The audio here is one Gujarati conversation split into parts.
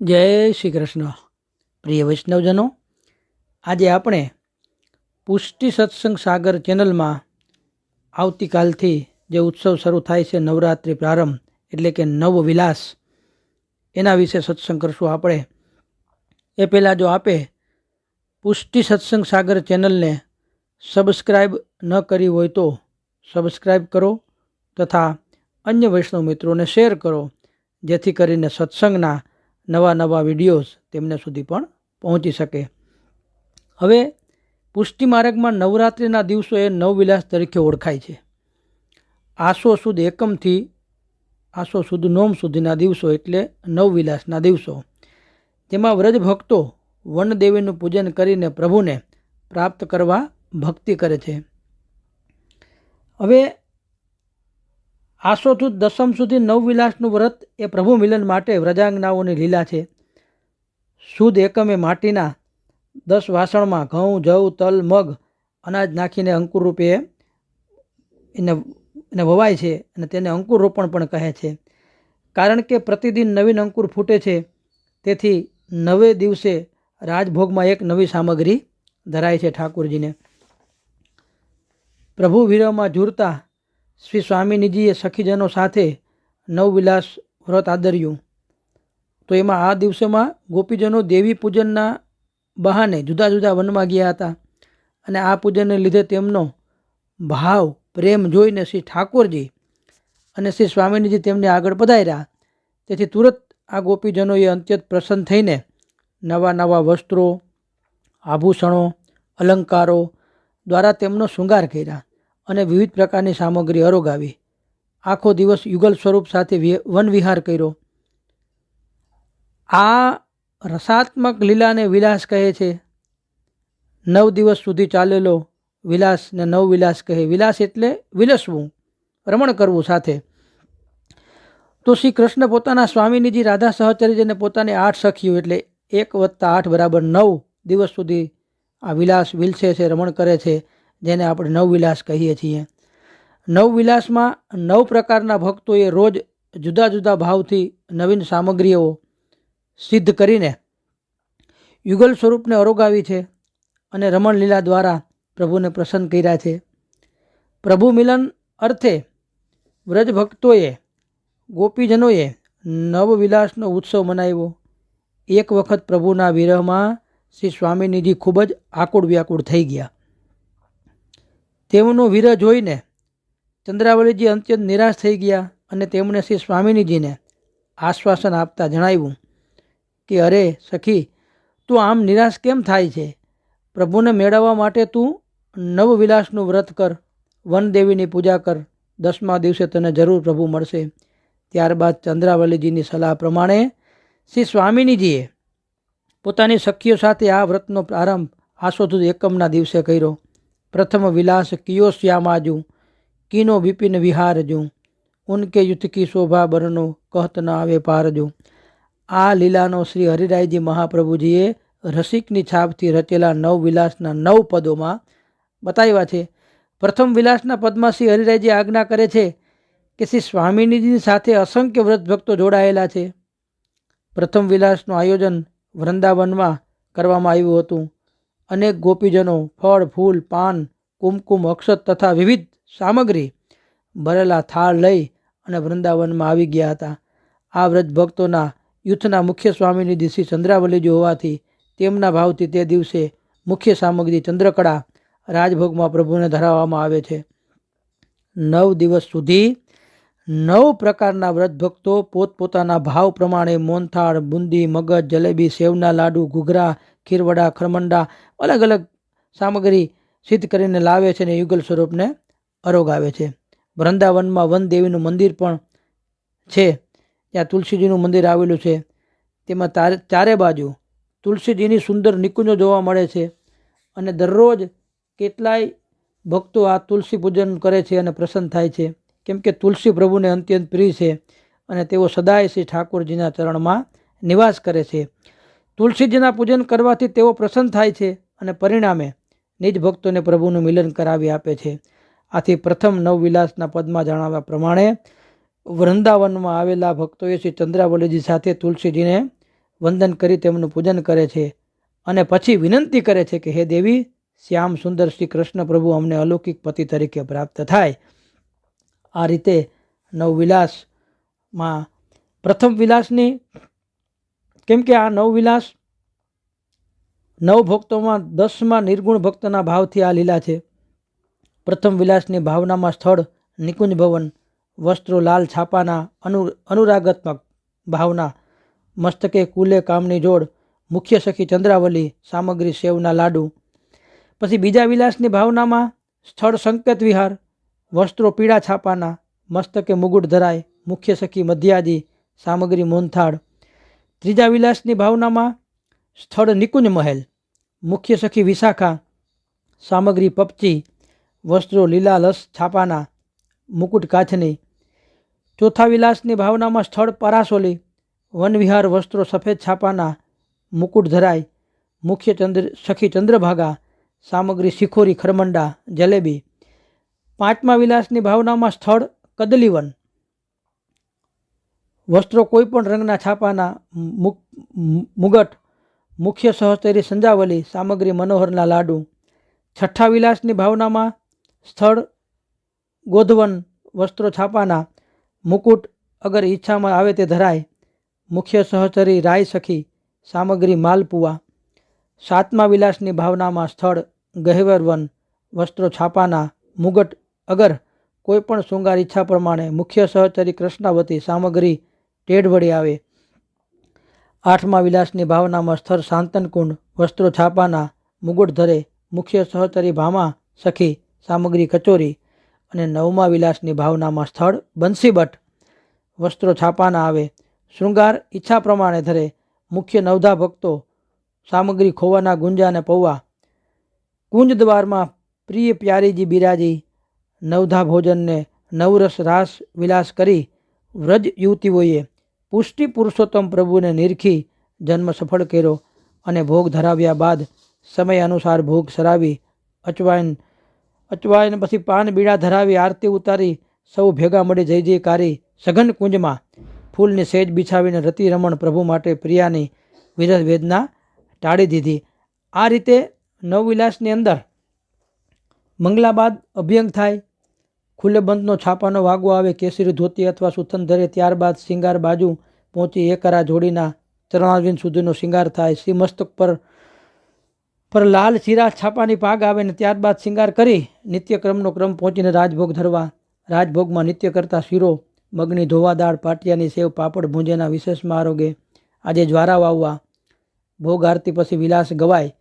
જય શ્રી કૃષ્ણ. પ્રિય વૈષ્ણવજનો, આજે આપણે પુષ્ટિ સત્સંગ સાગર ચેનલમાં આવતીકાલથી જે ઉત્સવ શરૂ થાય છે, નવરાત્રિ પ્રારંભ એટલે કે નવવિલાસ, એના વિશે સત્સંગ કરશું આપણે. એ પહેલાં જો આપે પુષ્ટિ સત્સંગ સાગર ચેનલને સબસ્ક્રાઈબ ન કરી હોય તો સબસ્ક્રાઈબ કરો તથા અન્ય વૈષ્ણવ મિત્રોને શેર કરો, જેથી કરીને સત્સંગના નવા નવા વિડીયોઝ તેમને સુધી પણ પહોંચી શકે. હવે પુષ્ટિ માર્ગમાં નવરાત્રિના દિવસો એ નવવિલાસ તરીકે ઓળખાય છે. આસો સુદ એકમથી આસો સુદ નોમ સુધીના દિવસો એટલે નવવિલાસના દિવસો, જેમાં વ્રજ ભક્તો વનદેવીનું પૂજન કરીને પ્રભુને પ્રાપ્ત કરવા ભક્તિ કરે છે. હવે આસો સુદ દસમ સુધી નવવિલાસનું વ્રત એ પ્રભુ મિલન માટે વ્રજાંગનાઓની લીલા છે. સુદ એકમે માટીના 10 વાસણમાં ઘઉં, જવ, તલ, મગ, અનાજ નાખીને અંકુર રૂપે એને વવાય છે અને તેને અંકુર રોપણ પણ કહે છે. કારણ કે પ્રતિદિન નવીન અંકુર ફૂટે છે, તેથી નવે દિવસે રાજભોગમાં એક નવી સામગ્રી ધરાય છે ઠાકુરજીને. પ્રભુ વિરહમાં ઝૂરતા શ્રી સ્વામિનીજીએ સખીજનો સાથે નવવિલાસ વ્રત આદર્યું. તો એમાં આ દિવસોમાં ગોપીજનો દેવી પૂજનના બહાને જુદા જુદા વનમાં ગયા હતા, અને આ પૂજનને લીધે તેમનો ભાવ પ્રેમ જોઈને શ્રી ઠાકોરજી અને શ્રી સ્વામિનીજી તેમને આગળ પધાર્યા. તેથી તુરત આ ગોપીજનોએ અત્યંત પ્રસન્ન થઈને નવા નવા વસ્ત્રો, આભૂષણો, અલંકારો દ્વારા તેમનો શૃંગાર કર્યા અને વિવિધ પ્રકારની સામગ્રી અરોગાવી. આખો દિવસ યુગલ સ્વરૂપ સાથે વન વિહાર કર્યો. આ રસાત્મક લીલાને વિલાસ કહે છે. 9 દિવસ સુધી ચાલેલો વિલાસને નવવિલાસ કહે. વિલાસ એટલે વિલસવું, રમણ કરવું સાથે. તો શ્રી કૃષ્ણ પોતાના સ્વામિનીજી રાધા સહચર્યને પોતાની 8 સખીઓ એટલે 1 + 8 = 9 દિવસ સુધી આ વિલાસ વિલસે છે, રમણ કરે છે, જેને આપણે નવવિલાસ કહીએ છીએ. નવવિલાસમાં 9 પ્રકારના ભક્તોએ રોજ જુદા જુદા ભાવથી નવીન સામગ્રીઓ સિદ્ધ કરીને યુગલ સ્વરૂપને અરોગાવી છે અને રમણ લીલા દ્વારા પ્રભુને પ્રસન્ન કર્યા છે. પ્રભુ મિલન અર્થે વ્રજ ભક્તોએ, ગોપીજનોએ નવવિલાસનો ઉત્સવ મનાવ્યો. એક વખત પ્રભુના વિરહમાં શ્રી સ્વામિનીજી ખૂબ જ આકુળ વ્યાકુળ થઈ ગયા. તેમનો વિરહ જોઈને ચંદ્રાવલીજી અત્યંત નિરાશ થઈ ગયા અને તેમણે શ્રી સ્વામિનીજીને આશ્વાસન આપતા જણાવ્યું કે અરે સખી, તું આમ નિરાશ કેમ થાય છે? પ્રભુને મેળવવા માટે તું નવવિલાસનું વ્રત કર, વનદેવીની પૂજા કર. 10મા દિવસે તને જરૂર પ્રભુ મળશે. ત્યારબાદ ચંદ્રાવલીજીની સલાહ પ્રમાણે શ્રી સ્વામિનીજીએ પોતાની સખીઓ સાથે આ વ્રતનો પ્રારંભ આસો સુદ એકમના દિવસે કર્યો. પ્રથમ વિલાસ કિયો શ્યામાજુ, કીનો વિપિન વિહારજુ, ઉનકે યુથ કી શોભા બરનો, કહત ન આવે પારજુ. આ લીલાનો શ્રી હરિરાયજી મહાપ્રભુજીએ રસિકની છાપથી રચેલા નવવિલાસના 9 પદોમાં બતાવ્યા છે. પ્રથમ વિલાસના પદમાં શ્રી હરિરાયજી આજ્ઞા કરે છે કે શ્રી સ્વામિનીજી સાથે અસંખ્ય વ્રત ભક્તો જોડાયેલા છે. પ્રથમ વિલાસનું આયોજન વૃંદાવનમાં કરવામાં આવ્યું હતું. અનેક ગોપીજનો ફળ, ફૂલ, પાન, કુમકુમ, અક્ષત તથા વિવિધ સામગ્રી ભરેલા થાળ લઈ અને વૃંદાવનમાં આવી ગયા હતા. આ વ્રજ ભક્તોના યુથના મુખ્ય સ્વામિનીજી શ્રી ચંદ્રાવલીજી હોવાથી તેમના ભાવથી તે દિવસે મુખ્ય સામગ્રી ચંદ્રકળા રાજભોગમાં પ્રભુને ધરાવવામાં આવે છે. 9 દિવસ સુધી 9 પ્રકારના વ્રત ભક્તો પોતપોતાના ભાવ પ્રમાણે મોનથાળ, બુંદી, મગજ, જલેબી, સેવના લાડુ, ઘૂઘરા, ખીરવડા, ખરમંડા અલગ અલગ સામગ્રી સિદ્ધ કરીને લાવે છે અને યુગલ સ્વરૂપને અરોગાવે છે. વૃંદાવનમાં વનદેવીનું મંદિર પણ છે, ત્યાં તુલસીજીનું મંદિર આવેલું છે. તેમાં ચારે બાજુ તુલસીજીની સુંદર નિકુંજો જોવા મળે છે અને દરરોજ કેટલાય ભક્તો આ તુલસી પૂજન કરે છે અને પ્રસન્ન થાય છે, કેમ કે તુલસી પ્રભુને અત્યંત પ્રિય છે અને તેઓ સદાય શ્રી ઠાકોરજીના ચરણમાં નિવાસ કરે છે. તુલસીજીના પૂજન કરવાથી તેઓ પ્રસન્ન થાય છે અને પરિણામે નિજ ભક્તોને પ્રભુનું મિલન કરાવી આપે છે. આથી પ્રથમ નવવિલાસના પદમાં જણાવ્યા પ્રમાણે વૃંદાવનમાં આવેલા ભક્તોએ શ્રી ચંદ્રાવલીજી સાથે તુલસીજીને વંદન કરી તેમનું પૂજન કરે છે અને પછી વિનંતી કરે છે કે હે દેવી, શ્યામ સુંદર શ્રી કૃષ્ણ પ્રભુ અમને અલૌકિક પતિ તરીકે પ્રાપ્ત થાય. આ રીતે નવવિલાસમાં પ્રથમ વિલાસની, કેમ કે આ નવવિલાસ 9 ભક્તોમાં 10માં નિર્ગુણ ભક્તના ભાવથી આ લીલા છે. પ્રથમ વિલાસની ભાવનામાં સ્થળ નિકુંજ ભવન, વસ્ત્રો લાલ છાપાના અનુરાગાત્મક ભાવના, મસ્તકે કુલે કામની જોડ, મુખ્ય સખી ચંદ્રાવલી, સામગ્રી સેવના લાડુ. પછી બીજા વિલાસની ભાવનામાં સ્થળ સંકેત વિહાર, વસ્ત્રો પીળા છાપાના, મસ્તકે મુગુટ ધરાય, મુખ્ય સખી મધ્યાદી, સામગ્રી મોહનથાળ. ત્રીજા વિલાસની ભાવનામાં સ્થળ નિકુંજ મહેલ, મુખ્ય સખી વિશાખા, સામગ્રી પપચી, વસ્ત્રો લીલા લસ છાપાના, મુકુટ કાચની. ચોથા વિલાસની ભાવનામાં સ્થળ પરાસોલી, વનવિહાર, વસ્ત્રો સફેદ છાપાના, મુકુટ ધરાય, મુખ્ય સખી ચંદ્રભાગા, સામગ્રી શિખોરી ખરમંડા જલેબી. પાંચમા વિલાસની ભાવનામાં સ્થળ કદલીવન, વસ્ત્રો કોઈ પણ રંગના છાપાના, મુગટ, મુખ્ય સહચરી સંજાવલી, સામગ્રી મનોહરના લાડુ. છઠ્ઠા વિલાસની ભાવનામાં સ્થળ ગોધવન, વસ્ત્રો છાપાના, મુકુટ અગર ઈચ્છામાં આવે તે ધરાય, મુખ્ય સહચરી રાય સખી, સામગ્રી માલપુઆ. સાતમા વિલાસની ભાવનામાં સ્થળ ગહેવરવન, વસ્ત્રો છાપાના, મુગટ અગર કોઈ પણ શૃંગાર ઈચ્છા પ્રમાણે, મુખ્ય સહચરી કૃષ્ણાવતી, સામગ્રી ટેઢવડી આવે. આઠમા વિલાસની ભાવનામાં સ્થળ શાંતનકુંડ, વસ્ત્રો છાપાના, મુગટ ધરે, મુખ્ય સહચરી ભામા સખી, સામગ્રી કચોરી. અને નવમા વિલાસની ભાવનામાં સ્થળ બંસીભટ્ટ, વસ્ત્રો છાપાના આવે, શૃંગાર ઈચ્છા પ્રમાણે ધરે, મુખ્ય નવધા ભક્તો, સામગ્રી ખોવાના ગુંજા અને પૌવા. કુંજ દ્વારમાં પ્રિય પ્યારીજી બિરાજી, નવધા ભોજનને નવરસ રાસ વિલાસ કરી વ્રજ યુવતીઓએ પુષ્ટિ પુરુષોત્તમ પ્રભુને નિરખી જન્મ સફળ કર્યો અને ભોગ ધરાવ્યા બાદ સમય અનુસાર ભોગ સરાવી અચવાઈને પછી પાન બીડા ધરાવી આરતી ઉતારી સૌ ભેગા મળી જય જયકારી સઘન કુંજમાં ફૂલની સેજ બિછાવીને રતિ રમણ પ્રભુ માટે પ્રિયાની વિરહ વેદના ટાળી દીધી. આ રીતે નવવિલાસની અંદર મંગલા બાદ અભ્યંગ થાય, ખુલ્લે બંધનો છાપાનો વાગો આવે, કેસરી ધોતી અથવા સુથન ધરે, ત્યારબાદ શિંગાર બાજુ પહોંચી એકરા જોડીના ચરણારવિંદ સુધીનો શિંગાર થાય, શ્રી મસ્તક પર લાલ ચીરા છાપાની પાગ આવે ને ત્યારબાદ શિંગાર કરી નિત્યક્રમનો ક્રમ પહોંચીને રાજભોગ ધરવા. રાજભોગમાં નિત્ય કરતા શીરો, મગની ધોવા દાળ, પાટિયાની સેવ, પાપડ ભૂંજેના વિશેષમાં આરોગે. આજે જ્વારા વાવવા, ભોગ આરતી પછી વિલાસ ગવાય,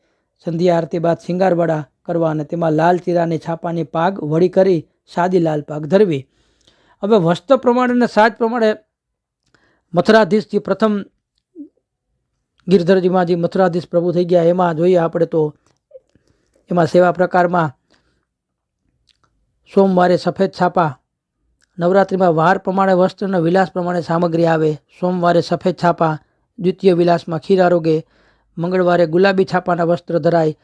સંધ્યા આરતી બાદ શિંગારવાળા કરવા અને તેમાં લાલ ચીરાની છાપાની પાગ વળી કરી સાદી લાલ પાગ ધરવી. હવે વસ્ત્ર પ્રમાણે અને સાજ પ્રમાણે મથુરાધીશજી પ્રથમ ગિરધરજીમાં જે મથુરાધીશ પ્રભુ થઈ ગયા એમાં જોઈએ આપણે તો એમાં સેવા પ્રકારમાં સોમવારે સફેદ છાપા, નવરાત્રિમાં વાર પ્રમાણે વસ્ત્ર અને વિલાસ પ્રમાણે સામગ્રી આવે. સોમવારે સફેદ છાપા, દ્વિતીય વિલાસમાં ખીર આરોગે, મંગળવારે ગુલાબી છાપાના વસ્ત્ર ધરાય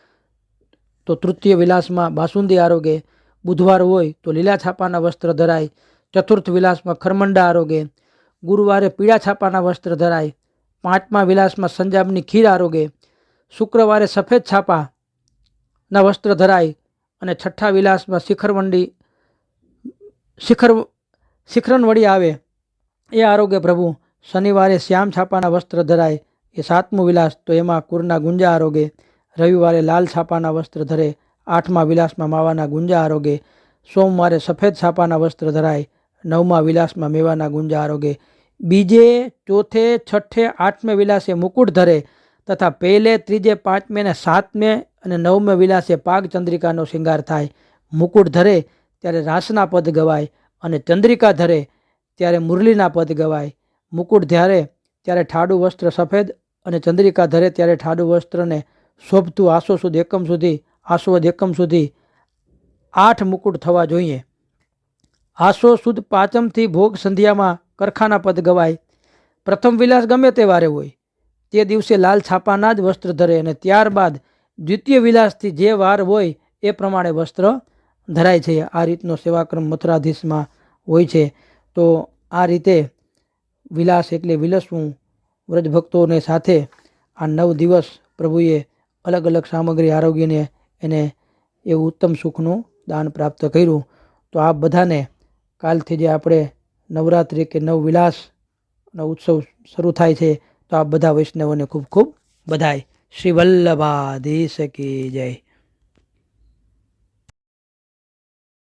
તો તૃતીય વિલાસમાં બાસુંદી આરોગે, બુધવાર હોય તો લીલા છાપાના વસ્ત્ર ધરાય, ચતુર્થ વિલાસમાં ખરમંડા આરોગે, ગુરુવારે પીળા છાપાના વસ્ત્ર ધરાય, પાંચમા વિલાસમાં સંજાબની ખીર આરોગે, શુક્રવારે સફેદ છાપાના વસ્ત્ર ધરાય અને છઠ્ઠા વિલાસમાં શિખરણવડી આવે એ આરોગ્ય પ્રભુ. શનિવારે શ્યામ છાપાના વસ્ત્ર ધરાય એ સાતમું વિલાસ તો એમાં કુરના ગુંજા આરોગે, રવિવારે લાલ છાપાના વસ્ત્ર ધરે, આઠમા વિલાસમાં માવાના ગુંજા આરોગે, સોમવારે સફેદ છાપાના વસ્ત્ર ધરાય, નવમા વિલાસમાં મેવાના ગુંજા આરોગે. બીજે, ચોથે, છઠ્ઠે, આઠમે વિલાસે મુકુટ ધરે તથા પહેલે, ત્રીજે, પાંચમે અને સાતમે અને નવમે વિલાસે પાગ ચંદ્રિકાનો શિંગાર થાય. મુકુટ ધરે ત્યારે રાસના પદ ગવાય અને ચંદ્રિકા ધરે ત્યારે મુરલીના પદ ગવાય. મુકુટ ધરે ત્યારે ઠાડું વસ્ત્ર સફેદ અને ચંદ્રિકા ધરે ત્યારે ઠાડું વસ્ત્રને શોભતું આસો એકમ સુધી 8 મુકુટ થવા જોઈએ. આસો સુદ પાંચમથી ભોગ સંધ્યામાં કરખાના પદ ગવાય. પ્રથમ વિલાસ ગમે તે વારે હોય તે દિવસે લાલ છાપાના જ વસ્ત્ર ધરે અને ત્યારબાદ દ્વિતીય વિલાસથી જે વાર હોય એ પ્રમાણે વસ્ત્ર ધરાય છે. આ રીતનો સેવાક્રમ મથુરાધીશમાં હોય છે. તો આ રીતે વિલાસ એટલે વિલસવું વ્રજ ભક્તોને સાથે આ 9 દિવસ પ્રભુએ અલગ અલગ સામગ્રી આરોગ્યને એને એવું ઉત્તમ સુખનું દાન પ્રાપ્ત કર્યું. તો આ બધાને કાલથી જે આપણે નવરાત્રિ કે નવવિલાસનો ઉત્સવ શરૂ થાય છે, તો આ બધા વૈષ્ણવોને ખૂબ ખૂબ બધાય. શ્રી વલ્લભાધીશ કી જય.